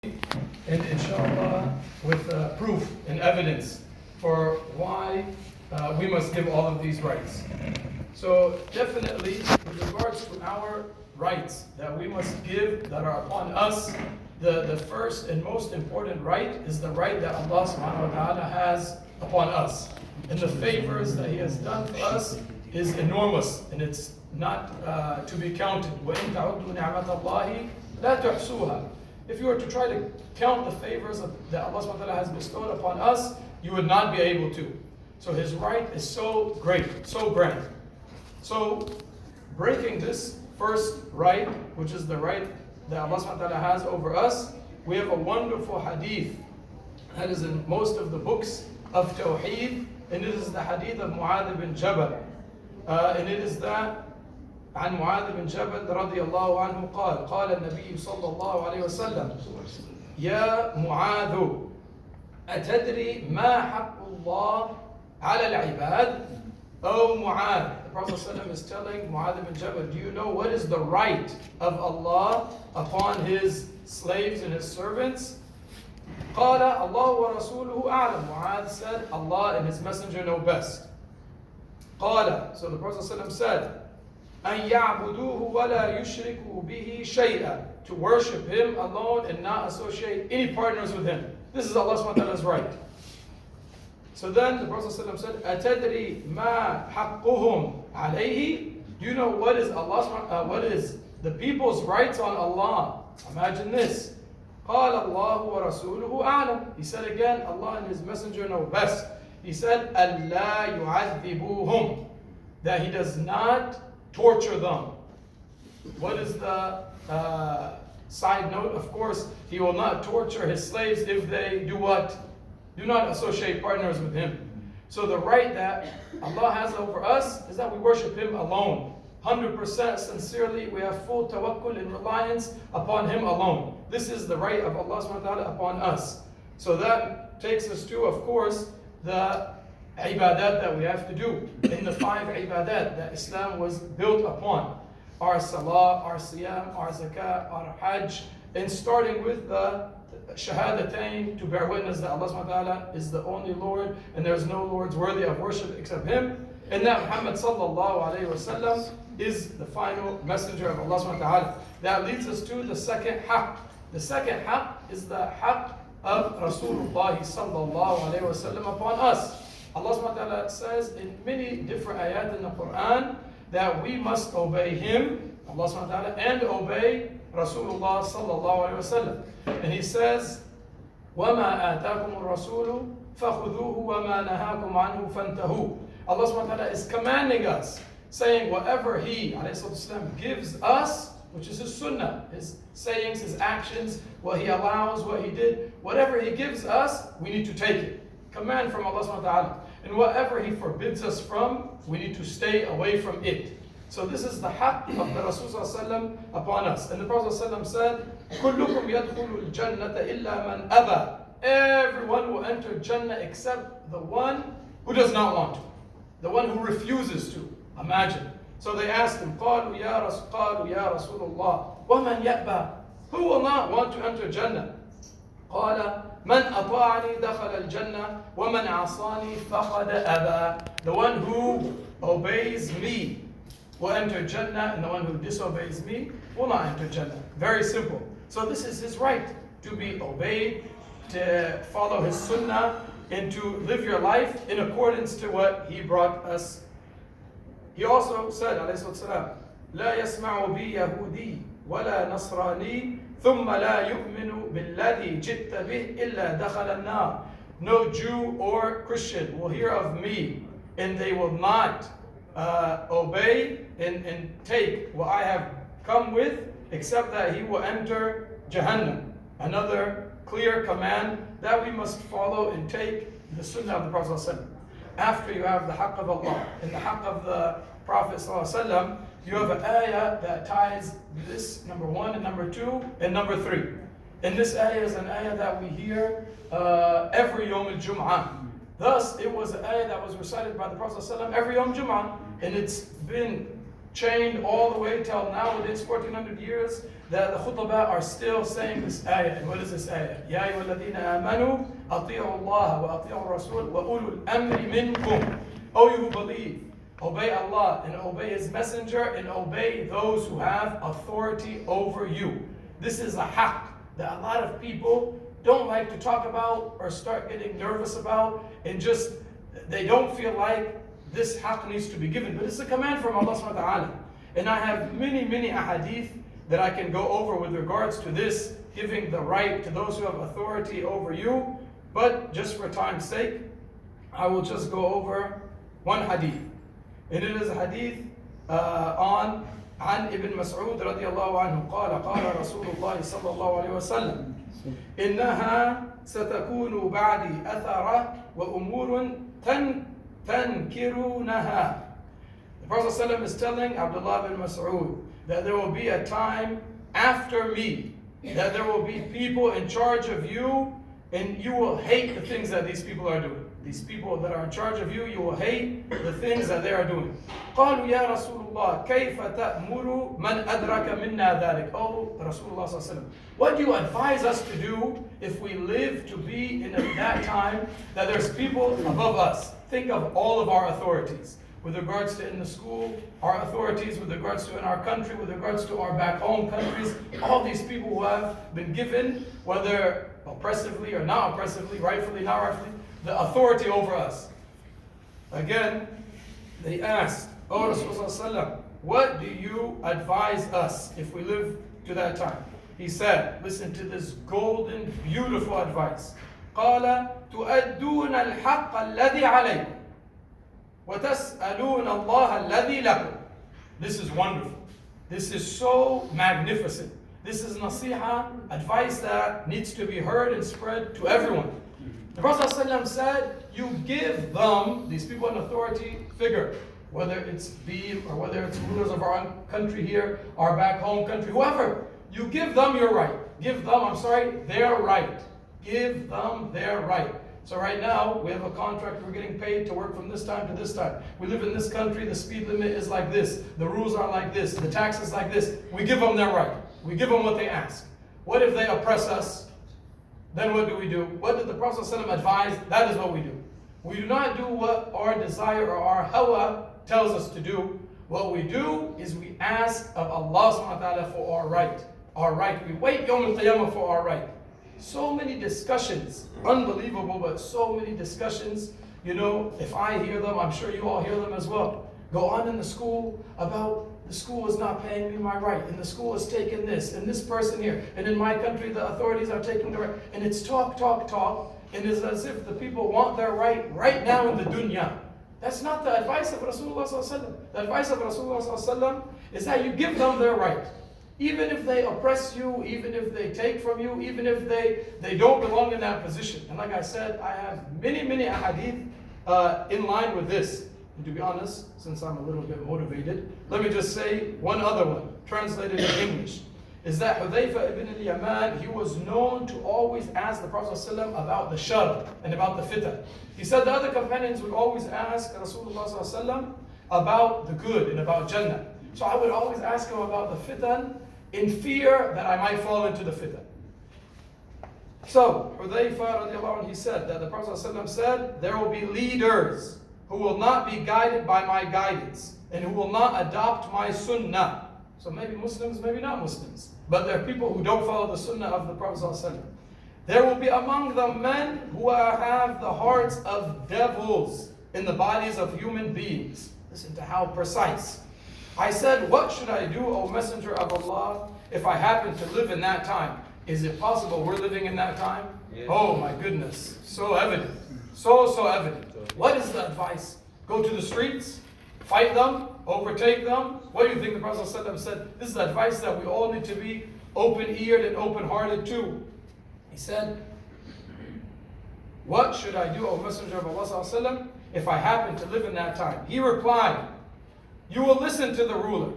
and inshallah with proof and evidence for why we must give all of these rights. So definitely with regards to our rights that we must give that are upon us, the first and most important right is the right that Allah subhanahu wa ta'ala has upon us. And the favors that He has done for us is enormous, and it's not to be counted. وَإِن تَعُدُّوا نِعْمَةَ اللَّهِ لَا تُحْصُوهَا. If you were to try to count the favors that Allah subhanahu wa ta'ala has bestowed upon us, you would not be able to. So His right is so great, so grand. So breaking this first right, which is the right that Allah subhanahu wa ta'ala has over us, we have a wonderful hadith that is in most of the books of Tawheed, and it is the hadith of Mu'adh bin Jabal. And it is that عن معاذ بن جبل رضي الله عنه قال قال النبي صلى الله عليه وسلم يا معاذ أتدري ما حق الله على العباد؟ Oh Mu'adh, the Prophet ﷺ is telling Mu'adh bin Jabal, do you know what is the right of Allah upon His slaves and His servants? قال الله ورسوله أعلم. Mu'adh said, Allah and His Messenger know best. قال, so the Prophet ﷺ said, أن يعبدوه ولا يشركوا به شيئا, to worship Him alone and not associate any partners with Him. This is Allah subhanahu wa ta'ala's right. So then the Prophet ﷺ said, أتدري ما حقهم عليه? Do you know what is what is the people's rights on Allah? Imagine this. قال الله ورسوله أعلم. He said again, Allah and His Messenger know best. He said, ألا يعذبوهم, that He does not torture them. What is the side note? Of course, He will not torture His slaves if they do what? Do not associate partners with Him. So the right that Allah has over us is that we worship Him alone. 100% sincerely, we have full tawakkul and reliance upon Him alone. This is the right of Allah subhanahu wa ta'ala upon us. So that takes us to, of course, the ibadat that we have to do. In the 5 ibadat that Islam was built upon. Our salah, our siyam, our zakah, our hajj. And starting with the shahadatain, to bear witness that Allah subhanahu wa ta'ala is the only Lord and there is no Lords worthy of worship except Him. And that Muhammad sallallahu alayhi wa sallam is the final messenger of Allah subhanahu wa ta'ala. That leads us to the second haqq. The second haqq is the haqq of Rasulullah sallallahu alayhi wa sallam upon us. Allah subhanahu wa ta'ala says in many different ayat in the Quran that we must obey Him, Allah subhanahu wa ta'ala, and obey Rasulullah sallallahu alayhi wa sallam. And He says, وَمَا آتَاكُمُ الرَّسُولُ فَخُذُوهُ وَمَا نَهَاكُمْ عَنْهُ فَانْتَهُوا. Allah subhanahu wa ta'ala is commanding us, saying whatever He ﷺ gives us, which is His sunnah, His sayings, His actions, what He allows, what He did, whatever He gives us, we need to take it. Command from Allah subhanahu wa ta'ala. And whatever He forbids us from, we need to stay away from it. So this is the haqq of the Rasul sallallahu upon us. And the Prophet sallallahu said, كُلُّكُمْ يَدْخُلُ الْجَنَّةَ إِلَّا مَنْ أَبَى. Everyone will enter Jannah except the one who does not want to. The one who refuses to. Imagine. So they asked him, قَالُوا يَا رَسُولُ اللَّهِ وَمَنْ يَأْبَى. Who will not want to enter Jannah? قَالَ مَنْ أَطَاعَنِي دَخَلَ الْجَنَّةِ وَمَنْ عَصَانِي فَقَدْ أَبَى. The one who obeys me will enter Jannah, and the one who disobeys me will not enter Jannah. Very simple. So this is His right, to be obeyed, to follow His sunnah, and to live your life in accordance to what He brought us. He also said, alayhi salatu لا يسمع بي يهودي ولا نصراني ثم لا يؤمن بالذي جئت به إلا دخل النار. No Jew or Christian will hear of me, and they will not obey and take what I have come with, except that he will enter Jahannam. Another clear command that we must follow and take the sunnah of the Prophet ﷺ. After you have the haqq of Allah and the haqq of the Prophet ﷺ, you have an ayah that ties this, number 1 and number 2 and number 3. And this ayah is an ayah that we hear every Yom al-Jum'ah. Thus, it was an ayah that was recited by the Prophet ﷺ every Yom Jum'ah, and it's been chained all the way till nowadays, 1400 years, that the khutbah are still saying this ayah. And what is this ayah? Ya ayyuhalladhina amanu ati'u Allah wa ati'u Rasul wa ulul amri minkum. O you who believe, obey Allah and obey His Messenger and obey those who have authority over you. This is a haqq that a lot of people don't like to talk about or start getting nervous about, and just they don't feel like this haqq needs to be given. But it's a command from Allah subhanahu wa ta'ala. And I have many ahadith that I can go over with regards to this, giving the right to those who have authority over you. But just for time's sake, I will just go over one hadith. And it is a hadith عن ابن مسعود رضي الله عنه قال قال رسول الله صلى الله عليه وسلم إنها ستكون بعدي أثرة وأمور تنكرونها. The Prophet ﷺ is telling Abdullah bin Mas'ud that there will be a time after me, that there will be people in charge of you, and you will hate the things that these people are doing. These people that are in charge of you, you will hate the things that they are doing. قالوا يا رسول الله كيف تأمر من أدرك منا ذلك. Oh Rasulullah sallallahu alaihi wasallam, what do you advise us to do if we live to be in that time that there's people above us? Think of all of our authorities. With regards to in the school, our authorities, with regards to in our country, with regards to our back home countries, all these people who have been given, whether oppressively or not oppressively, rightfully, not rightfully, the authority over us. Again, they asked, "Oh Rasulullah, what do you advise us if we live to that time?" He said, listen to this golden, beautiful advice. قال تؤدون الحق الذي عليكم وتسألون الله الذي لكم. This is wonderful. This is so magnificent. This is nasiha, advice that needs to be heard and spread to everyone. The Prophet ﷺ said, you give them, these people in authority figure, whether it's Beam or whether it's rulers of our own country here, our back home country, whoever, you give them your right. Give them, their right. Give them their right. So right now, we have a contract, we're getting paid to work from this time to this time. We live in this country, the speed limit is like this, the rules are like this, the tax is like this. We give them their right. We give them what they ask. What if they oppress us? Then what do we do? What did the Prophet ﷺ advise? That is what we do. We do not do what our desire or our hawa tells us to do. What we do is we ask of Allah subhanahu wa ta'ala for our right. Our right. We wait Yawm al-Qiyamah for our right. So many discussions, unbelievable, but so many discussions, if I hear them, I'm sure you all hear them as well. Go on in the school about the school is not paying me my right, and the school is taking this, and this person here, and in my country the authorities are taking the right, and it's talk, and it's as if the people want their right now in the dunya. That's not the advice of Rasulullah sallallahu alaihi wasallam. The advice of Rasulullah sallallahu alaihi wasallam is that you give them their right. Even if they oppress you, even if they take from you, even if they don't belong in that position. And like I said, I have many ahadith in line with this. And to be honest, since I'm a little bit motivated, let me just say one other one, translated in English, is that Hudayfa ibn al-Yaman, he was known to always ask the Prophet ﷺ about the shar and about the fitan. He said the other companions would always ask Rasulullah ﷺ about the good and about Jannah. So I would always ask him about the fitan in fear that I might fall into the fitan. So Hudayfa radiallahu anhu, he said that the Prophet ﷺ said, there will be leaders who will not be guided by my guidance and who will not adopt my sunnah. So maybe Muslims, maybe not Muslims, but there are people who don't follow the sunnah of the Prophet ﷺ. There will be among them men who have the hearts of devils in the bodies of human beings. Listen to how precise. I said, what should I do, O Messenger of Allah, if I happen to live in that time? Is it possible we're living in that time? Yeah. Oh my goodness, so evident. So evident. What is the advice? Go to the streets, fight them, overtake them? What do you think the Prophet ﷺ said? This is advice that we all need to be open-eared and open-hearted to. He said, what should I do, O Messenger of Allah ﷺ, if I happen to live in that time? He replied, you will listen to the ruler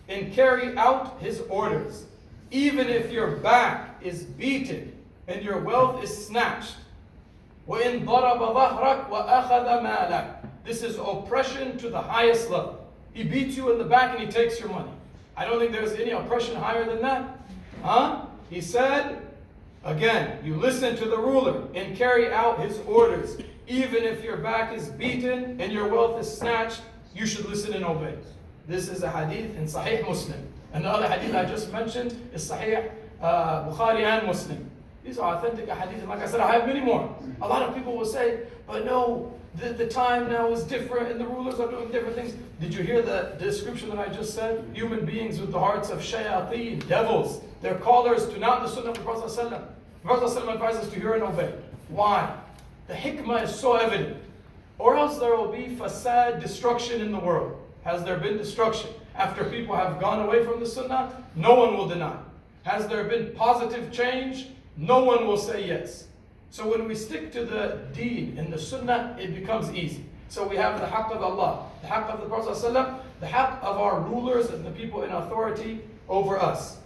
and carry out his orders, even if your back is beaten and your wealth is snatched. وَإِن ضَرَبَ ظَهْرَكَ وَأَخَذَ مَالَكَ. This is oppression to the highest level. He beats you in the back and he takes your money. I don't think there's any oppression higher than that. Huh? He said, again, you listen to the ruler and carry out his orders. Even if your back is beaten and your wealth is snatched, you should listen and obey. This is a hadith in Sahih Muslim. And the other hadith I just mentioned is Sahih Bukhari and Muslim. These are authentic hadith. And like I said, I have many more. A lot of people will say, but no, the time now is different and the rulers are doing different things. Did you hear the description that I just said? Human beings with the hearts of shayateen, devils. They're callers to not the sunnah of the Prophet ﷺ. The Prophet ﷺ advises to hear and obey. Why? The hikmah is so evident. Or else there will be fasad, destruction in the world. Has there been destruction? After people have gone away from the sunnah, no one will deny. Has there been positive change? No one will say yes. So when we stick to the deen and the sunnah, it becomes easy. So we have the haqq of Allah, the haqq of the Prophet ﷺ, the haqq of our rulers and the people in authority over us.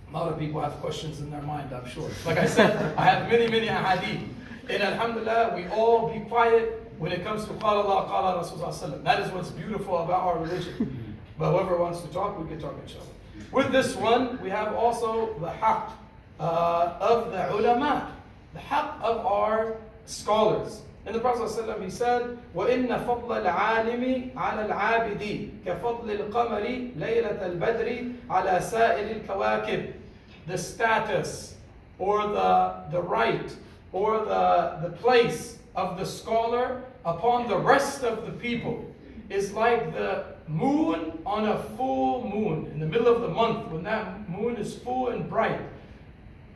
A lot of people have questions in their mind, I'm sure. Like I said, I have many ahadith. And alhamdulillah, we all be quiet when it comes to qala Allah, qala Rasulullah. That is what's beautiful about our religion. But whoever wants to talk, we can talk inshallah. With this one, we have also the haqq of the ulama, the haqq of our scholars. And the Prophet ﷺ, he said, وَإِنَّ فَضْلَ الْعَالِمِ عَلَى الْعَابِدِ كَفَضْلِ الْقَمَرِ لَيْلَةَ الْبَدْرِ عَلَى سَائِرِ الْكَوَاكِبِ. The status or the right or the place of the scholar upon the rest of the people is like the moon on a full moon in the middle of the month when that moon is full and bright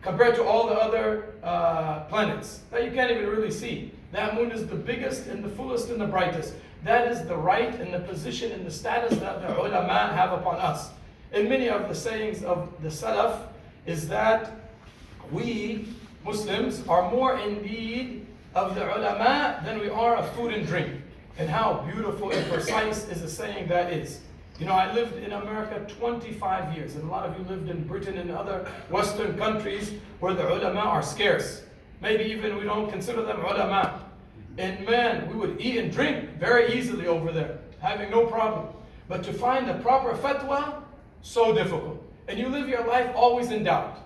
compared to all the other planets that you can't even really see. That moon is the biggest and the fullest and the brightest. That is the right and the position and the status that the ulama have upon us. And many of the sayings of the Salaf is that we Muslims are more in need of the ulama than we are of food and drink. And how beautiful and precise is a saying that is. You know, I lived in America 25 years, and a lot of you lived in Britain and other Western countries where the ulama are scarce. Maybe even we don't consider them ulama. And man, we would eat and drink very easily over there, having no problem. But to find the proper fatwa, so difficult. And you live your life always in doubt.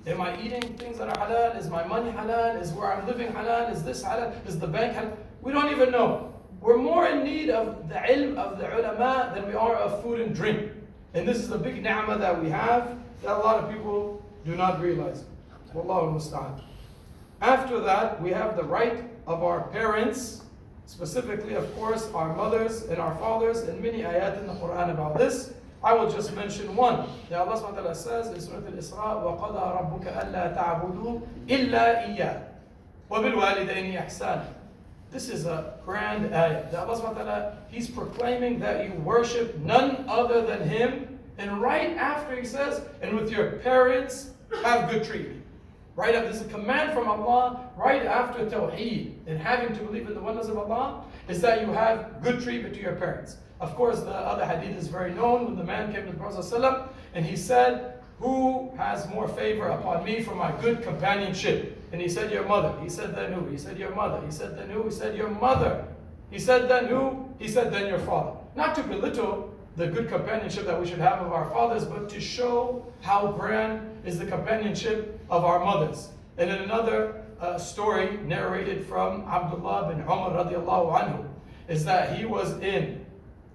Am I eating things that are halal? Is my money halal? Is where I'm living halal? Is this halal? Is the bank halal? We don't even know. We're more in need of the ilm of the ulama than we are of food and drink. And this is a big ni'mah that we have that a lot of people do not realize. Wallahu musta'an. After that, we have the right of our parents, specifically, of course, our mothers and our fathers, and many ayat in the Quran about this. I will just mention one. That Allah subhanahu wa ta'ala says in Surah Al-Isra, وَقَضَى رَبُّكَ أَلَّا تَعْبُدُوا إِلَّا إِيَّاهُ وَبِالْوَالِدَيْنِ إِحْسَانًا. This is a grand ayah. That Allah subhanahu wa ta'ala, He's proclaiming that you worship none other than Him. And right after He says, and with your parents, have good treatment. Right after, this is a command from Allah, right after Tawheed and having to believe in the oneness of Allah, is that you have good treatment to your parents. Of course, the other hadith is very known when the man came to the Prophet ﷺ and he said, who has more favor upon me for my good companionship? And he said, your mother. He said, then who? He said, your mother. He said, then who? He said, your mother. He said, then who? He said, then your father. Not to belittle the good companionship that we should have of our fathers, but to show how grand is the companionship of our mothers. And in another story narrated from Abdullah bin Umar radiallahu anhu, is that he was in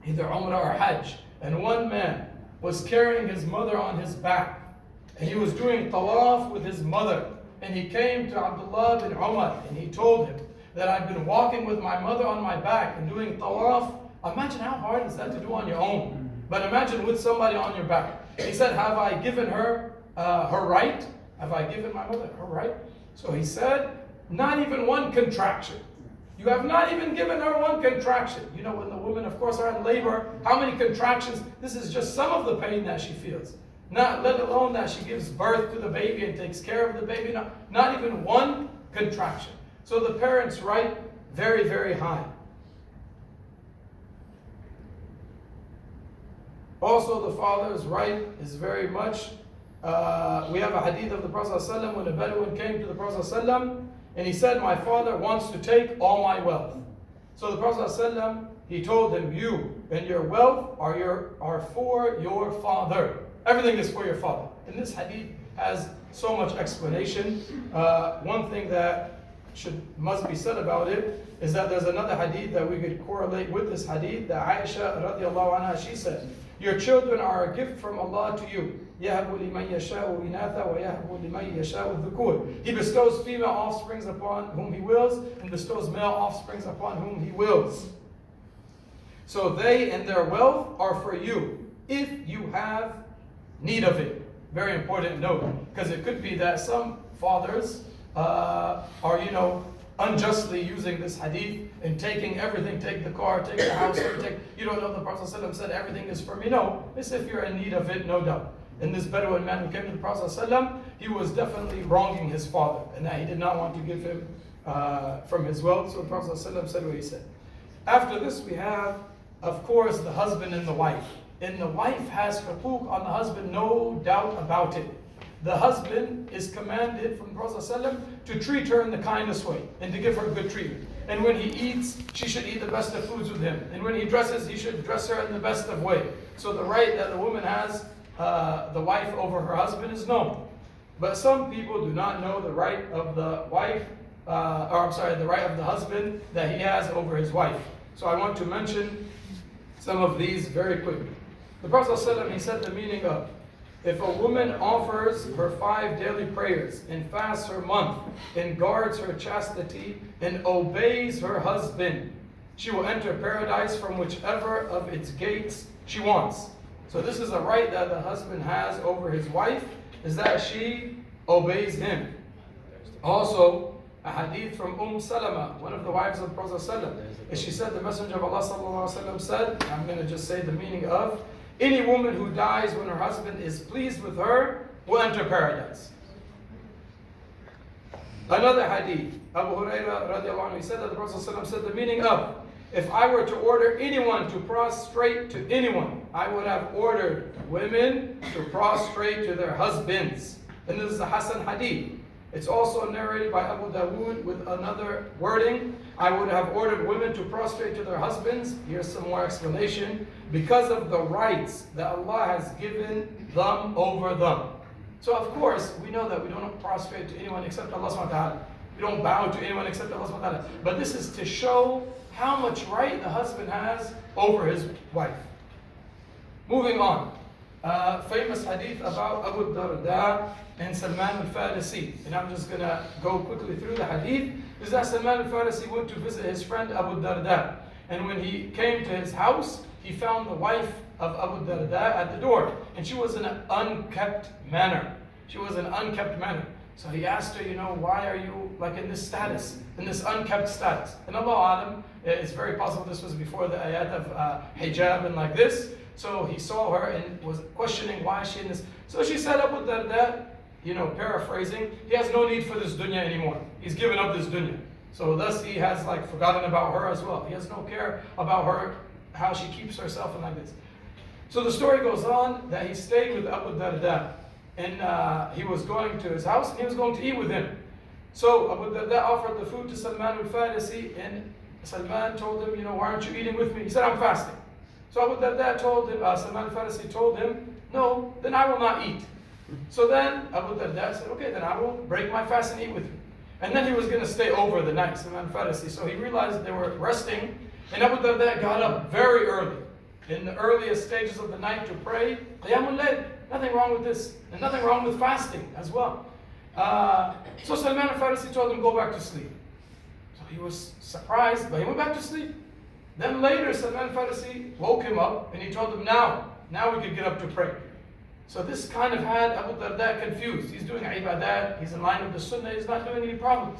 either Umrah or Hajj, and one man was carrying his mother on his back, and he was doing tawaf with his mother, and he came to Abdullah bin Umar, and he told him that I've been walking with my mother on my back and doing tawaf. Imagine how hard is that to do on your own, but imagine with somebody on your back. He said, have I given her her right? Have I given my mother her right? So he said, not even one contraction. You have not even given her one contraction. You know, when the women, of course, are in labor, how many contractions? This is just some of the pain that she feels. Not let alone that she gives birth to the baby and takes care of the baby. Not even one contraction. So the parents' right, very, very high. Also, the father's right is very much. We have a hadith of the Prophet ﷺ when a Bedouin came to the Prophet ﷺ and he said, my father wants to take all my wealth. So the Prophet ﷺ He told him, you and your wealth are for your father. Everything is for your father. And this hadith has so much explanation. One thing that must be said about it is that there's another hadith that we could correlate with this hadith, that Aisha radiallahu anha, she said, your children are a gift from Allah to you. يَهَبُ لِمَنْ يَشَاءُ إِنَاثًا وَيَهَبُ لِمَنْ يَشَاءُ الذُّكُورَ. He bestows female offsprings upon whom He wills, and bestows male offsprings upon whom He wills. So they and their wealth are for you, if you have need of it. Very important note, because it could be that some fathers are, unjustly using this hadith and taking everything, take the car, take the house, you don't know the Prophet ﷺ said everything is for me. No, it's if you're in need of it, no doubt. And this Bedouin man who came to the Prophet ﷺ, he was definitely wronging his father, and that he did not want to give him from his wealth. So the Prophet ﷺ said what he said. After this we have, of course, the husband and the wife. And the wife has huquq on the husband, no doubt about it. The husband is commanded from the Prophet ﷺ to treat her in the kindest way and to give her good treatment. And when he eats, she should eat the best of foods with him. And when he dresses, he should dress her in the best of way. So the right that the woman has, the wife over her husband, is known. But some people do not know the right of the wife, the right of the husband that he has over his wife. So I want to mention some of these very quickly. The Prophet ﷺ, he said the meaning of, if a woman offers her 5 daily prayers and fasts her month and guards her chastity and obeys her husband, she will enter paradise from whichever of its gates she wants. So this is a right that the husband has over his wife, is that she obeys him. Also, a hadith from Salama, one of the wives of the Prophet ﷺ, and she said, the Messenger of Allah ﷺ said, I'm going to just say the meaning of, any woman who dies when her husband is pleased with her will enter paradise. Another hadith, Abu Hurairah radiallahu anhu, he said that the Prophet ﷺ said the meaning of, if I were to order anyone to prostrate to anyone, I would have ordered women to prostrate to their husbands. And this is a Hasan hadith. It's also narrated by Abu Dawood with another wording. I would have ordered women to prostrate to their husbands. Here's some more explanation. Because of the rights that Allah has given them over them. So of course, we know that we don't prostrate to anyone except Allah subhanahu wa ta'ala. We don't bow to anyone except Allah subhanahu wa ta'ala. But this is to show how much right the husband has over his wife. Moving on. Famous hadith about Abu Darda and Salman al-Farisi. And I'm just going to go quickly through the hadith. Is that Salman al-Farisi went to visit his friend Abu Darda. And when he came to his house, he found the wife of Abu Darda at the door. And she was in an unkept manner. So he asked her, why are you like in this status, in this unkept status? And Allah Alam, it's very possible this was before the ayat of hijab and like this. So he saw her and was questioning why is she in this. So she said, Abu Darda, paraphrasing, he has no need for this dunya anymore. He's given up this dunya. So thus he has forgotten about her as well. He has no care about her, how she keeps herself and like this. So the story goes on that he stayed with Abu Darda. And he was going to his house and he was going to eat with him. So Abu Darda offered the food to Salman al-Farisi, and Salman told him, why aren't you eating with me? He said, I'm fasting. So Abu Darda told him, Salman al-Farisi told him, no, then I will not eat. So then Abu Darda said, okay, then I will break my fast and eat with you. And then he was going to stay over the night, Salman al-Farisi. So he realized they were resting, and Abu Darda got up very early, in the earliest stages of the night, to pray Qiyamul Layl. Nothing wrong with this, and nothing wrong with fasting as well. So Salman al-Farisi told him, go back to sleep. So he was surprised, but he went back to sleep. Then later, Salman al-Farisi woke him up, and he told him, now we could get up to pray. So this kind of had Abu Darda confused. He's doing ibadat, he's in line with the sunnah, he's not doing any problems.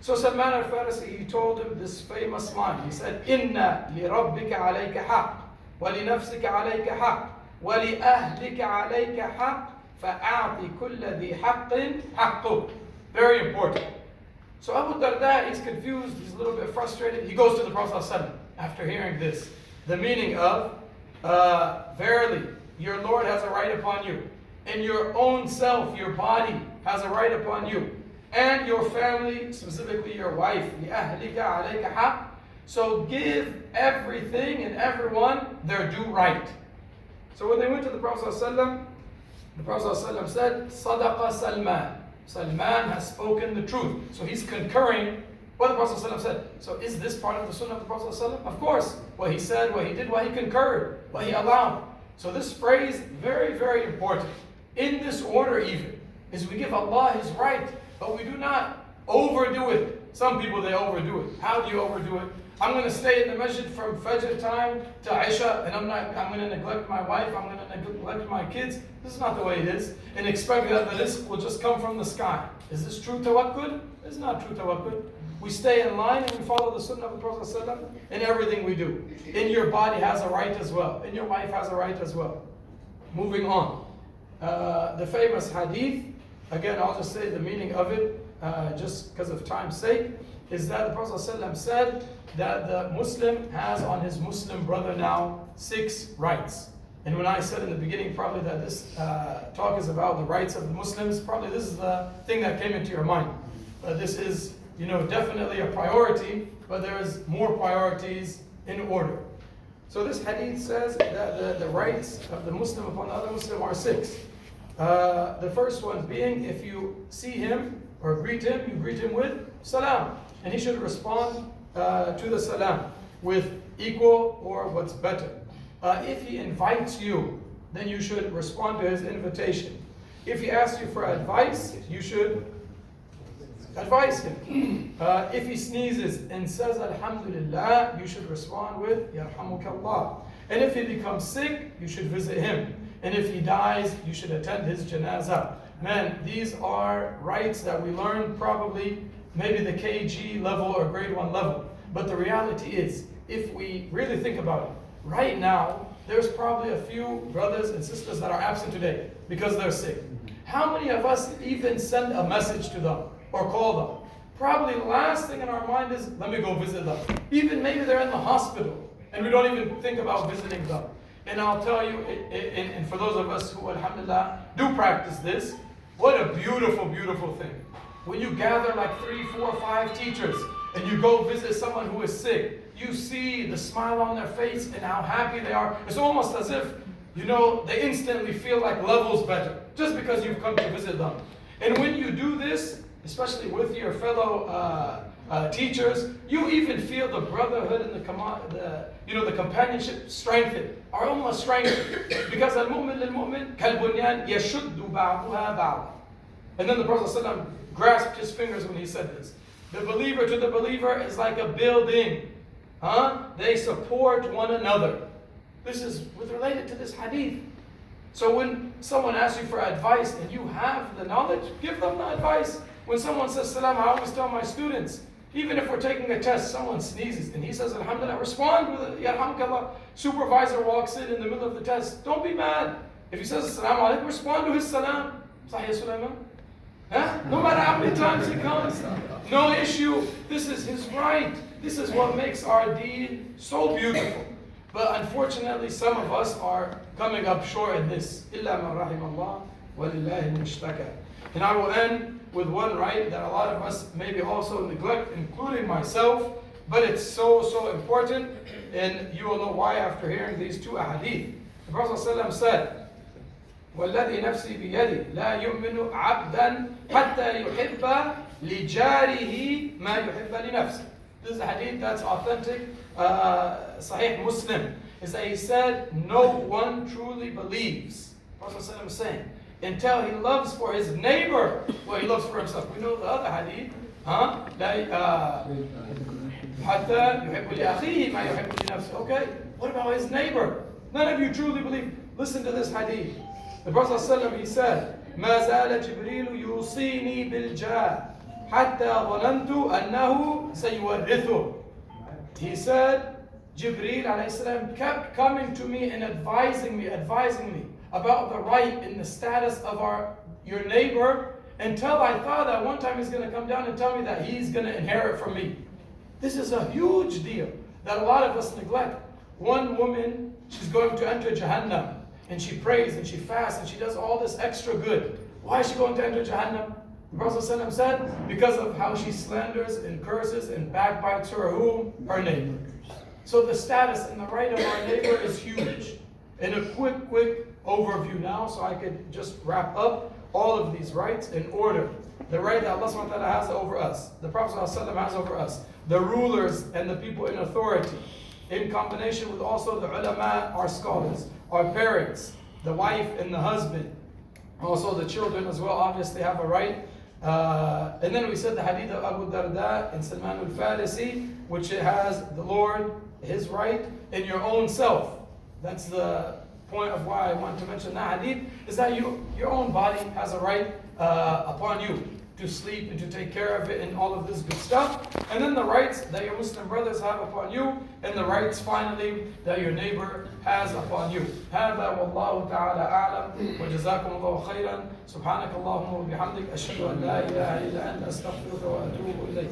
So Salman al-Farisi, he told him this famous line. He said, Inna li rabbika alayka haq, wa li nafsika alayka haq, وَلِأَهْلِكَ عَلَيْكَ حَقٍّ فَأَعْطِ كُلَّ ذِي حَقٍّ حَقُّهُ. Very important. So Abu Darda, he's confused, he's a little bit frustrated. He goes to the Prophet ﷺ after hearing this. The meaning of, verily, your Lord has a right upon you. And your own self, your body, has a right upon you. And your family, specifically your wife, لِأَهْلِكَ عَلَيْكَ حَقٍّ. So give everything and everyone their due right. So when they went to the Prophet ﷺ, the Prophet ﷺ said, Sadaqa Salman. Salman has spoken the truth. So he's concurring what the Prophet ﷺ said. So is this part of the sunnah of the Prophet ﷺ? Of course. What he said, what he did, what he concurred, what he allowed. So this phrase, very, very important. In this order even, is we give Allah His right, but we do not overdo it. Some people, they overdo it. How do you overdo it? I'm going to stay in the masjid from Fajr time to Isha, and I'm going to neglect my wife, I'm going to neglect my kids. This is not the way it is. And expect that the rizq will just come from the sky. Is this true tawakkul? It's not true tawakkul. We stay in line and we follow the sunnah of the Prophet ﷺ in everything we do. And your body has a right as well. And your wife has a right as well. Moving on. The famous hadith, again, I'll just say the meaning of it, just because of time's sake, is that the Prophet ﷺ said that the Muslim has on his Muslim brother now 6 rights. And when I said in the beginning probably that this talk is about the rights of the Muslims, probably this is the thing that came into your mind. This is, definitely a priority, but there's more priorities in order. So this hadith says that the rights of the Muslim upon the other Muslim are 6. The first one being, if you see him or greet him, you greet him with salam. And he should respond to the salam with equal or what's better. If he invites you, then you should respond to his invitation. If he asks you for advice, you should advise him. If he sneezes and says Alhamdulillah, you should respond with Yarhamukallah. And if he becomes sick, you should visit him. And if he dies, you should attend his janazah. Man, these are rights that we learn probably maybe the KG level or grade 1 level. But the reality is, if we really think about it, right now, there's probably a few brothers and sisters that are absent today because they're sick. How many of us even send a message to them or call them? Probably the last thing in our mind is, let me go visit them. Even maybe they're in the hospital and we don't even think about visiting them. And I'll tell you, and for those of us who, alhamdulillah, do practice this, what a beautiful, beautiful thing. When you gather like 3, 4, 5 teachers and you go visit someone who is sick, you see the smile on their face and how happy they are. It's almost as if, they instantly feel like levels better just because you've come to visit them. And when you do this, especially with your fellow teachers, you even feel the brotherhood and the companionship strengthened. Our ummah strengthened. Because al-mu'min lil-mu'min kal-bunyan yashuddu ba'duha ba'd. And then the Prophet ﷺ grasped his fingers when he said this. The believer to the believer is like a building. They support one another. This is related to this hadith. So when someone asks you for advice and you have the knowledge, give them the advice. When someone says salam, I always tell my students, even if we're taking a test, someone sneezes and he says alhamdulillah, respond with yarhamkallah. Supervisor walks in the middle of the test. Don't be mad. If he says assalamu alaikum, respond to his salam. Sahih Sulaiman? No matter how many times he comes, no issue. This is his right. This is what makes our deed so beautiful. But unfortunately, some of us are coming up short in this. إِلَّا مَنْ رَحِمَ اللَّهُ وَلِلَّهِ الْمُشْتَكَى. And I will end with one right that a lot of us maybe also neglect, including myself, but it's so, so important, and you will know why after hearing these 2 ahadith. The Prophet ﷺ said, وَالَّذِي نَفْسِي بِيَدِي لَا يُؤْمِنُ عَبْدًا حَتَّى يُحِبَّ لِجَارِهِ مَا يُحِبَّ لِنَفْسِهِ. This is a hadith that's authentic, Sahih Muslim. Is that he said, no one truly believes, Prophet ﷺ is saying, until he loves for his neighbor what he loves for himself. We know the other hadith, حَتَّى يُحِبُّ لِأَخِيهِ مَا يُحِبُّ لِنَفْسِهِ. Okay, what about his neighbor? None of you truly believe. Listen to this hadith. The Prophet ﷺ, he said, مَا زَالَ جِبْرِيلُ يُوصِينِي بِالْجَاهِ حَتَّى ظَنَنْتُ أَنَّهُ سَيُوَرِّثُهُ. He said, Jibreel alayhi salam kept coming to me and advising me about the right and the status of your neighbor, until I thought that one time he's going to come down and tell me that he's going to inherit from me. This is a huge deal that a lot of us neglect. One woman, she's going to enter Jahannam, and she prays and she fasts and she does all this extra good. Why is she going to enter Jahannam? The Prophet ﷺ said, because of how she slanders and curses and backbites her who? Her neighbor. So the status and the right of our neighbor is huge. In a quick overview now, so I could just wrap up all of these rights in order. The right that Allah subhanahu wa ta'ala has over us, the Prophet ﷺ has over us, the rulers and the people in authority, in combination with also the ulama, our scholars, our parents, the wife and the husband, also the children as well obviously have a right. And then we said the hadith of Abu Darda and Salman al-Farisi, which it has the Lord, His right in your own self. That's the point of why I want to mention that hadith, is that your own body has a right upon you to sleep and to take care of it and all of this good stuff. And then the rights that your Muslim brothers have upon you, and the rights finally that your neighbor has upon you. هذا والله تعالى أعلم وجزاكم الله خيرا سبحانك اللهم وبحمدك أشهد أن لا إله إلا أنت أستغفرك وأتوب إليك.